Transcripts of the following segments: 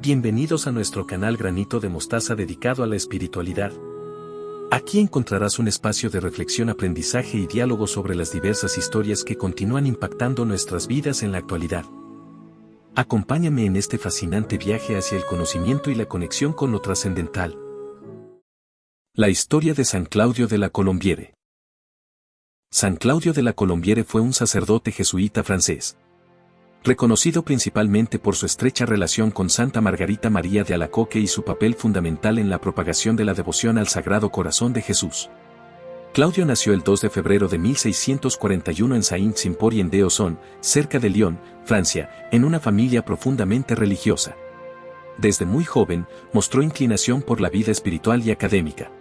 Bienvenidos a nuestro canal Granito de Mostaza dedicado a la espiritualidad. Aquí encontrarás un espacio de reflexión, aprendizaje y diálogo sobre las diversas historias que continúan impactando nuestras vidas en la actualidad. Acompáñame en este fascinante viaje hacia el conocimiento y la conexión con lo trascendental. La historia de San Claudio de la Colombière. San Claudio de la Colombière fue un sacerdote jesuita francés, reconocido principalmente por su estrecha relación con Santa Margarita María de Alacoque y su papel fundamental en la propagación de la devoción al Sagrado Corazón de Jesús. Claudio nació el 2 de febrero de 1641 en Saint-Symphorien-d'Ausson, cerca de Lyon, Francia, en una familia profundamente religiosa. Desde muy joven, mostró inclinación por la vida espiritual y académica.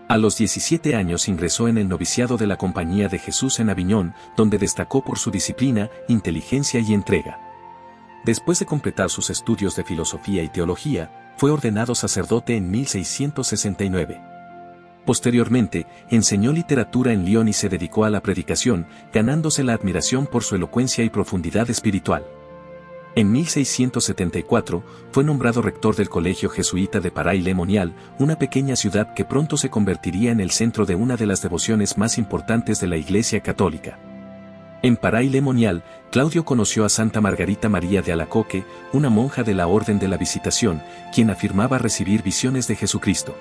A los 17 años ingresó en el noviciado de la Compañía de Jesús en Aviñón, donde destacó por su disciplina, inteligencia y entrega. Después de completar sus estudios de filosofía y teología, fue ordenado sacerdote en 1669. Posteriormente, enseñó literatura en Lyon y se dedicó a la predicación, ganándose la admiración por su elocuencia y profundidad espiritual. En 1674, fue nombrado rector del Colegio Jesuita de Paray-le-Monial, una pequeña ciudad que pronto se convertiría en el centro de una de las devociones más importantes de la Iglesia Católica. En Paray-le-Monial, Claudio conoció a Santa Margarita María de Alacoque, una monja de la Orden de la Visitación, quien afirmaba recibir visiones de Jesucristo.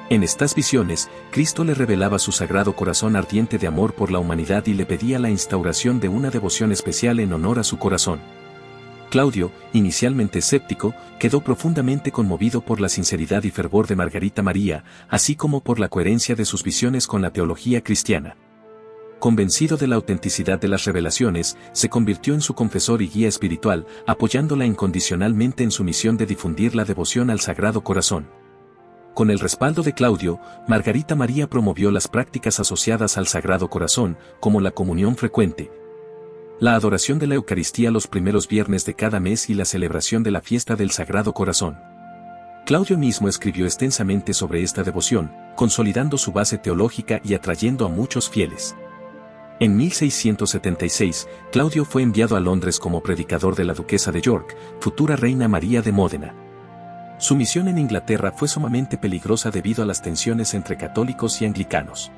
En estas visiones, Cristo le revelaba su sagrado corazón ardiente de amor por la humanidad y le pedía la instauración de una devoción especial en honor a su corazón. Claudio, inicialmente escéptico, quedó profundamente conmovido por la sinceridad y fervor de Margarita María, así como por la coherencia de sus visiones con la teología cristiana. Convencido de la autenticidad de las revelaciones, se convirtió en su confesor y guía espiritual, apoyándola incondicionalmente en su misión de difundir la devoción al Sagrado Corazón. Con el respaldo de Claudio, Margarita María promovió las prácticas asociadas al Sagrado Corazón, como la comunión frecuente, la adoración de la Eucaristía los primeros viernes de cada mes y la celebración de la fiesta del Sagrado Corazón. Claudio mismo escribió extensamente sobre esta devoción, consolidando su base teológica y atrayendo a muchos fieles. En 1676, Claudio fue enviado a Londres como predicador de la duquesa de York, futura reina María de Módena. Su misión en Inglaterra fue sumamente peligrosa debido a las tensiones entre católicos y anglicanos.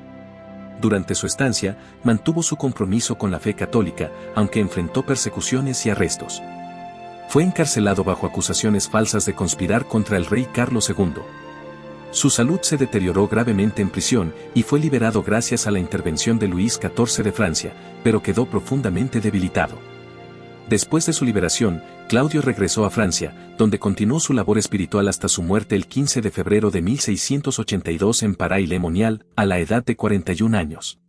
Durante su estancia, mantuvo su compromiso con la fe católica, aunque enfrentó persecuciones y arrestos. Fue encarcelado bajo acusaciones falsas de conspirar contra el rey Carlos II. Su salud se deterioró gravemente en prisión y fue liberado gracias a la intervención de Luis XIV de Francia, pero quedó profundamente debilitado. Después de su liberación, Claudio regresó a Francia, donde continuó su labor espiritual hasta su muerte el 15 de febrero de 1682 en Paray-le-Monial, a la edad de 41 años.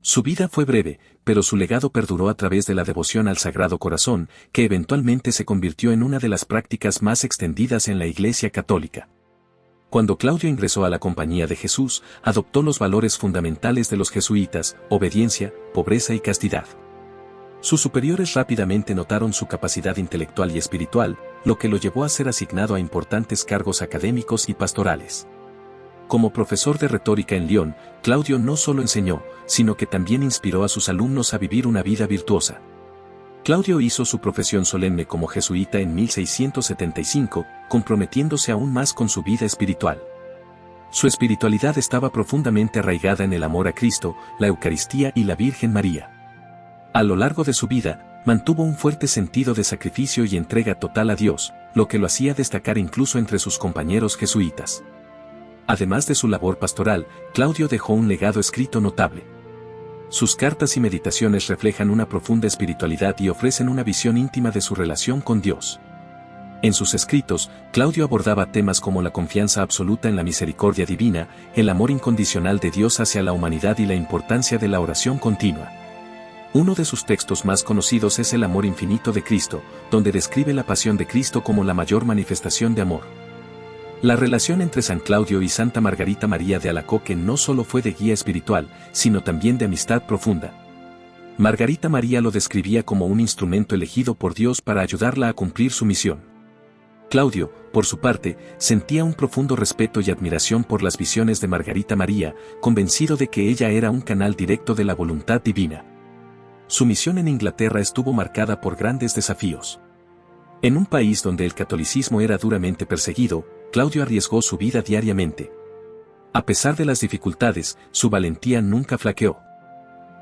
Su vida fue breve, pero su legado perduró a través de la devoción al Sagrado Corazón, que eventualmente se convirtió en una de las prácticas más extendidas en la Iglesia Católica. Cuando Claudio ingresó a la Compañía de Jesús, adoptó los valores fundamentales de los jesuitas: obediencia, pobreza y castidad. Sus superiores rápidamente notaron su capacidad intelectual y espiritual, lo que lo llevó a ser asignado a importantes cargos académicos y pastorales. Como profesor de retórica en Lyon, Claudio no solo enseñó, sino que también inspiró a sus alumnos a vivir una vida virtuosa. Claudio hizo su profesión solemne como jesuita en 1675, comprometiéndose aún más con su vida espiritual. Su espiritualidad estaba profundamente arraigada en el amor a Cristo, la Eucaristía y la Virgen María. A lo largo de su vida, mantuvo un fuerte sentido de sacrificio y entrega total a Dios, lo que lo hacía destacar incluso entre sus compañeros jesuitas. Además de su labor pastoral, Claudio dejó un legado escrito notable. Sus cartas y meditaciones reflejan una profunda espiritualidad y ofrecen una visión íntima de su relación con Dios. En sus escritos, Claudio abordaba temas como la confianza absoluta en la misericordia divina, el amor incondicional de Dios hacia la humanidad y la importancia de la oración continua. Uno de sus textos más conocidos es El amor infinito de Cristo, donde describe la pasión de Cristo como la mayor manifestación de amor. La relación entre San Claudio y Santa Margarita María de Alacoque no solo fue de guía espiritual, sino también de amistad profunda. Margarita María lo describía como un instrumento elegido por Dios para ayudarla a cumplir su misión. Claudio, por su parte, sentía un profundo respeto y admiración por las visiones de Margarita María, convencido de que ella era un canal directo de la voluntad divina. Su misión en Inglaterra estuvo marcada por grandes desafíos. En un país donde el catolicismo era duramente perseguido, Claudio arriesgó su vida diariamente. A pesar de las dificultades, su valentía nunca flaqueó.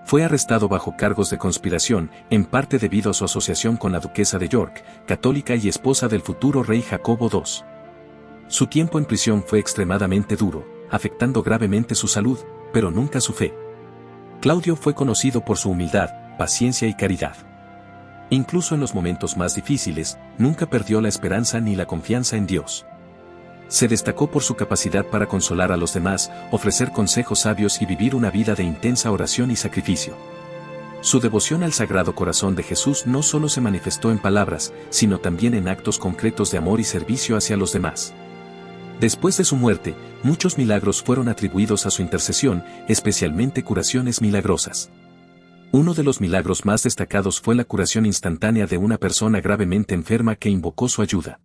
Fue arrestado bajo cargos de conspiración, en parte debido a su asociación con la duquesa de York, católica y esposa del futuro rey Jacobo II. Su tiempo en prisión fue extremadamente duro, afectando gravemente su salud, pero nunca su fe. Claudio fue conocido por su humildad, paciencia y caridad. Incluso en los momentos más difíciles, nunca perdió la esperanza ni la confianza en Dios. Se destacó por su capacidad para consolar a los demás, ofrecer consejos sabios y vivir una vida de intensa oración y sacrificio. Su devoción al Sagrado Corazón de Jesús no solo se manifestó en palabras, sino también en actos concretos de amor y servicio hacia los demás. Después de su muerte, muchos milagros fueron atribuidos a su intercesión, especialmente curaciones milagrosas. Uno de los milagros más destacados fue la curación instantánea de una persona gravemente enferma que invocó su ayuda.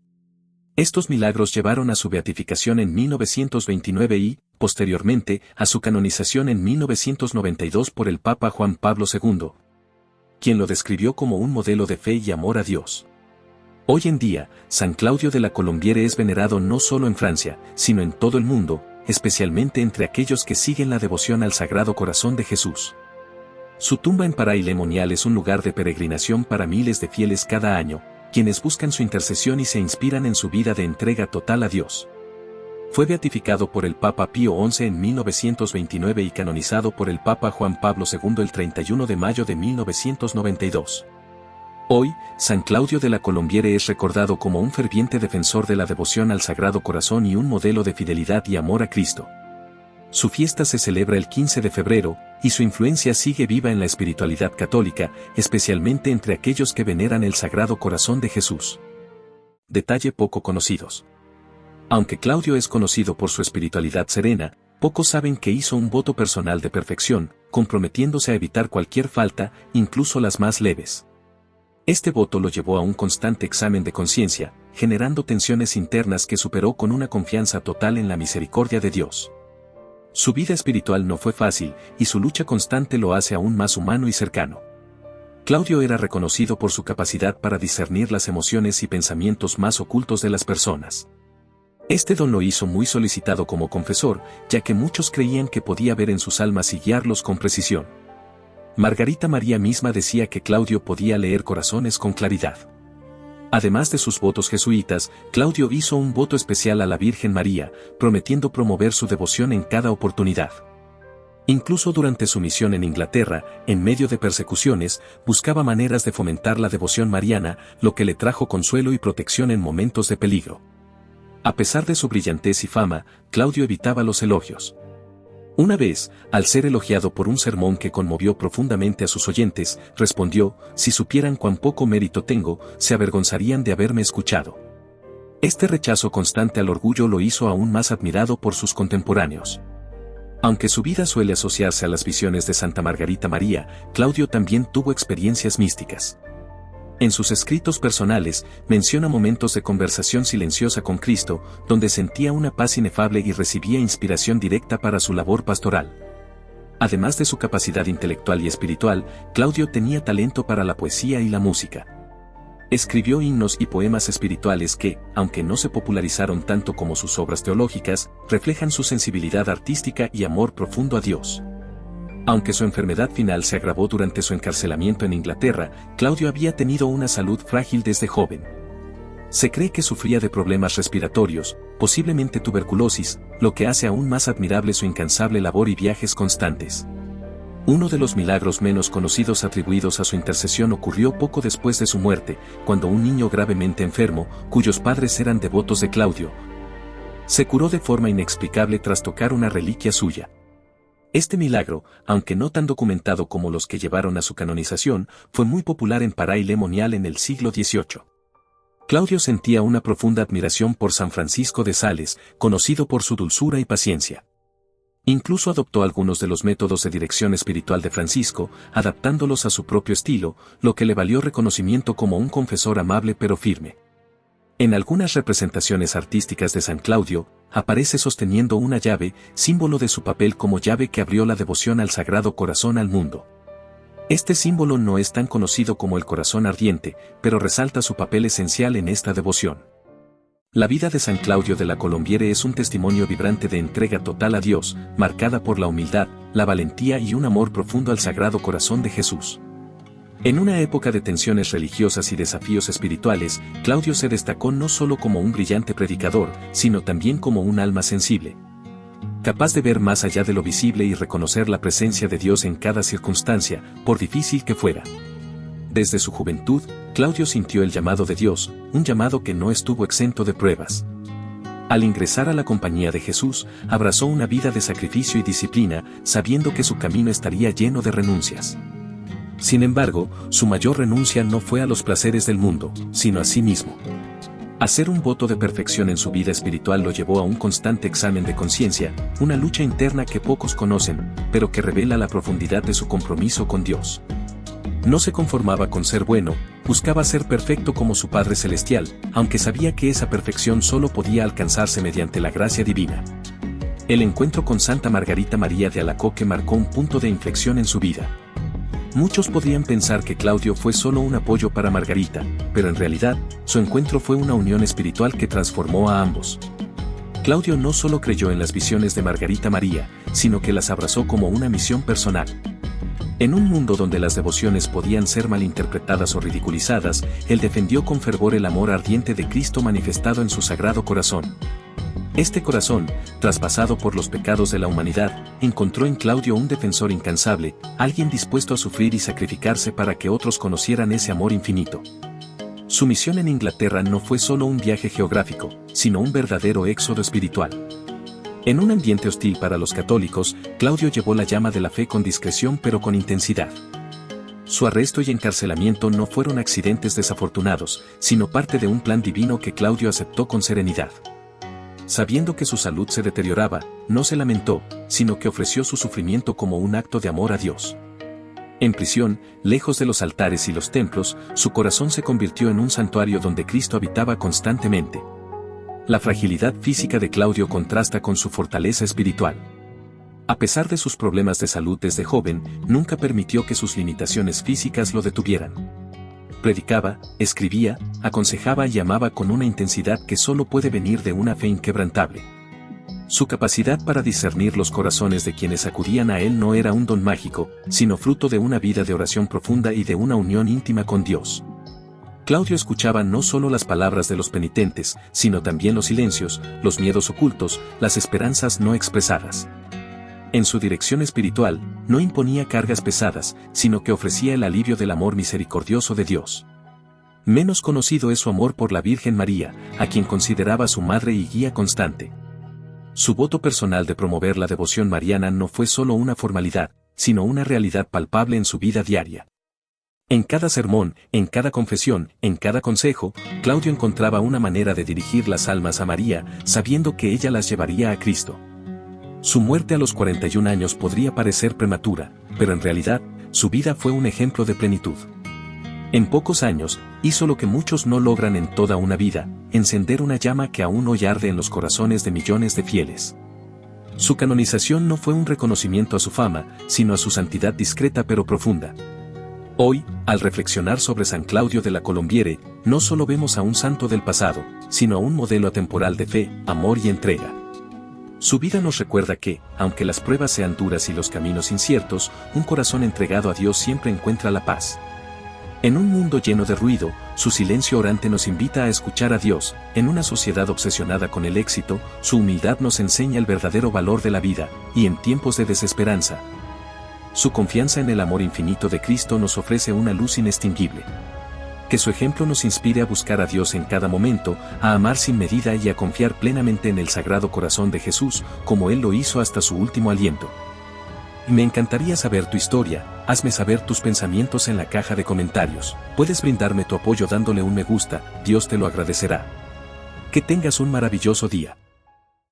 Estos milagros llevaron a su beatificación en 1929 y, posteriormente, a su canonización en 1992 por el Papa Juan Pablo II, quien lo describió como un modelo de fe y amor a Dios. Hoy en día, San Claudio de la Colombière es venerado no solo en Francia, sino en todo el mundo, especialmente entre aquellos que siguen la devoción al Sagrado Corazón de Jesús. Su tumba en Paray-le-Monial es un lugar de peregrinación para miles de fieles cada año, quienes buscan su intercesión y se inspiran en su vida de entrega total a Dios. Fue beatificado por el Papa Pío XI en 1929 y canonizado por el Papa Juan Pablo II el 31 de mayo de 1992. Hoy, San Claudio de la Colombière es recordado como un ferviente defensor de la devoción al Sagrado Corazón y un modelo de fidelidad y amor a Cristo. Su fiesta se celebra el 15 de febrero, y su influencia sigue viva en la espiritualidad católica, especialmente entre aquellos que veneran el Sagrado Corazón de Jesús. Detalle poco conocidos. Aunque Claudio es conocido por su espiritualidad serena, pocos saben que hizo un voto personal de perfección, comprometiéndose a evitar cualquier falta, incluso las más leves. Este voto lo llevó a un constante examen de conciencia, generando tensiones internas que superó con una confianza total en la misericordia de Dios. Su vida espiritual no fue fácil, y su lucha constante lo hace aún más humano y cercano. Claudio era reconocido por su capacidad para discernir las emociones y pensamientos más ocultos de las personas. Este don lo hizo muy solicitado como confesor, ya que muchos creían que podía ver en sus almas y guiarlos con precisión. Margarita María misma decía que Claudio podía leer corazones con claridad. Además de sus votos jesuitas, Claudio hizo un voto especial a la Virgen María, prometiendo promover su devoción en cada oportunidad. Incluso durante su misión en Inglaterra, en medio de persecuciones, buscaba maneras de fomentar la devoción mariana, lo que le trajo consuelo y protección en momentos de peligro. A pesar de su brillantez y fama, Claudio evitaba los elogios. Una vez, al ser elogiado por un sermón que conmovió profundamente a sus oyentes, respondió: «Si supieran cuán poco mérito tengo, se avergonzarían de haberme escuchado». Este rechazo constante al orgullo lo hizo aún más admirado por sus contemporáneos. Aunque su vida suele asociarse a las visiones de Santa Margarita María, Claudio también tuvo experiencias místicas. En sus escritos personales, menciona momentos de conversación silenciosa con Cristo, donde sentía una paz inefable y recibía inspiración directa para su labor pastoral. Además de su capacidad intelectual y espiritual, Claudio tenía talento para la poesía y la música. Escribió himnos y poemas espirituales que, aunque no se popularizaron tanto como sus obras teológicas, reflejan su sensibilidad artística y amor profundo a Dios. Aunque su enfermedad final se agravó durante su encarcelamiento en Inglaterra, Claudio había tenido una salud frágil desde joven. Se cree que sufría de problemas respiratorios, posiblemente tuberculosis, lo que hace aún más admirable su incansable labor y viajes constantes. Uno de los milagros menos conocidos atribuidos a su intercesión ocurrió poco después de su muerte, cuando un niño gravemente enfermo, cuyos padres eran devotos de Claudio, se curó de forma inexplicable tras tocar una reliquia suya. Este milagro, aunque no tan documentado como los que llevaron a su canonización, fue muy popular en Paray-le-Monial en el siglo XVIII. Claudio sentía una profunda admiración por San Francisco de Sales, conocido por su dulzura y paciencia. Incluso adoptó algunos de los métodos de dirección espiritual de Francisco, adaptándolos a su propio estilo, lo que le valió reconocimiento como un confesor amable pero firme. En algunas representaciones artísticas de San Claudio, aparece sosteniendo una llave, símbolo de su papel como llave que abrió la devoción al Sagrado Corazón al mundo. Este símbolo no es tan conocido como el corazón ardiente, pero resalta su papel esencial en esta devoción. La vida de San Claudio de la Colombiere es un testimonio vibrante de entrega total a Dios, marcada por la humildad, la valentía y un amor profundo al Sagrado Corazón de Jesús. En una época de tensiones religiosas y desafíos espirituales, Claudio se destacó no solo como un brillante predicador, sino también como un alma sensible, capaz de ver más allá de lo visible y reconocer la presencia de Dios en cada circunstancia, por difícil que fuera. Desde su juventud, Claudio sintió el llamado de Dios, un llamado que no estuvo exento de pruebas. Al ingresar a la compañía de Jesús, abrazó una vida de sacrificio y disciplina, sabiendo que su camino estaría lleno de renuncias. Sin embargo, su mayor renuncia no fue a los placeres del mundo, sino a sí mismo. Hacer un voto de perfección en su vida espiritual lo llevó a un constante examen de conciencia, una lucha interna que pocos conocen, pero que revela la profundidad de su compromiso con Dios. No se conformaba con ser bueno, buscaba ser perfecto como su Padre Celestial, aunque sabía que esa perfección solo podía alcanzarse mediante la gracia divina. El encuentro con Santa Margarita María de Alacoque marcó un punto de inflexión en su vida. Muchos podrían pensar que Claudio fue solo un apoyo para Margarita, pero en realidad, su encuentro fue una unión espiritual que transformó a ambos. Claudio no solo creyó en las visiones de Margarita María, sino que las abrazó como una misión personal. En un mundo donde las devociones podían ser malinterpretadas o ridiculizadas, él defendió con fervor el amor ardiente de Cristo manifestado en su Sagrado Corazón. Este corazón, traspasado por los pecados de la humanidad, encontró en Claudio un defensor incansable, alguien dispuesto a sufrir y sacrificarse para que otros conocieran ese amor infinito. Su misión en Inglaterra no fue solo un viaje geográfico, sino un verdadero éxodo espiritual. En un ambiente hostil para los católicos, Claudio llevó la llama de la fe con discreción pero con intensidad. Su arresto y encarcelamiento no fueron accidentes desafortunados, sino parte de un plan divino que Claudio aceptó con serenidad. Sabiendo que su salud se deterioraba, no se lamentó, sino que ofreció su sufrimiento como un acto de amor a Dios. En prisión, lejos de los altares y los templos, su corazón se convirtió en un santuario donde Cristo habitaba constantemente. La fragilidad física de Claudio contrasta con su fortaleza espiritual. A pesar de sus problemas de salud desde joven, nunca permitió que sus limitaciones físicas lo detuvieran. Predicaba, escribía, aconsejaba y amaba con una intensidad que solo puede venir de una fe inquebrantable. Su capacidad para discernir los corazones de quienes acudían a él no era un don mágico, sino fruto de una vida de oración profunda y de una unión íntima con Dios. Claudio escuchaba no solo las palabras de los penitentes, sino también los silencios, los miedos ocultos, las esperanzas no expresadas. En su dirección espiritual, no imponía cargas pesadas, sino que ofrecía el alivio del amor misericordioso de Dios. Menos conocido es su amor por la Virgen María, a quien consideraba su madre y guía constante. Su voto personal de promover la devoción mariana no fue solo una formalidad, sino una realidad palpable en su vida diaria. En cada sermón, en cada confesión, en cada consejo, Claudio encontraba una manera de dirigir las almas a María, sabiendo que ella las llevaría a Cristo. Su muerte a los 41 años podría parecer prematura, pero en realidad, su vida fue un ejemplo de plenitud. En pocos años, hizo lo que muchos no logran en toda una vida, encender una llama que aún hoy arde en los corazones de millones de fieles. Su canonización no fue un reconocimiento a su fama, sino a su santidad discreta pero profunda. Hoy, al reflexionar sobre San Claudio de la Colombiere, no solo vemos a un santo del pasado, sino a un modelo atemporal de fe, amor y entrega. Su vida nos recuerda que, aunque las pruebas sean duras y los caminos inciertos, un corazón entregado a Dios siempre encuentra la paz. En un mundo lleno de ruido, su silencio orante nos invita a escuchar a Dios. En una sociedad obsesionada con el éxito, su humildad nos enseña el verdadero valor de la vida, y en tiempos de desesperanza, su confianza en el amor infinito de Cristo nos ofrece una luz inextinguible. Que su ejemplo nos inspire a buscar a Dios en cada momento, a amar sin medida y a confiar plenamente en el Sagrado Corazón de Jesús, como Él lo hizo hasta su último aliento. Me encantaría saber tu historia, hazme saber tus pensamientos en la caja de comentarios. Puedes brindarme tu apoyo dándole un me gusta, Dios te lo agradecerá. Que tengas un maravilloso día.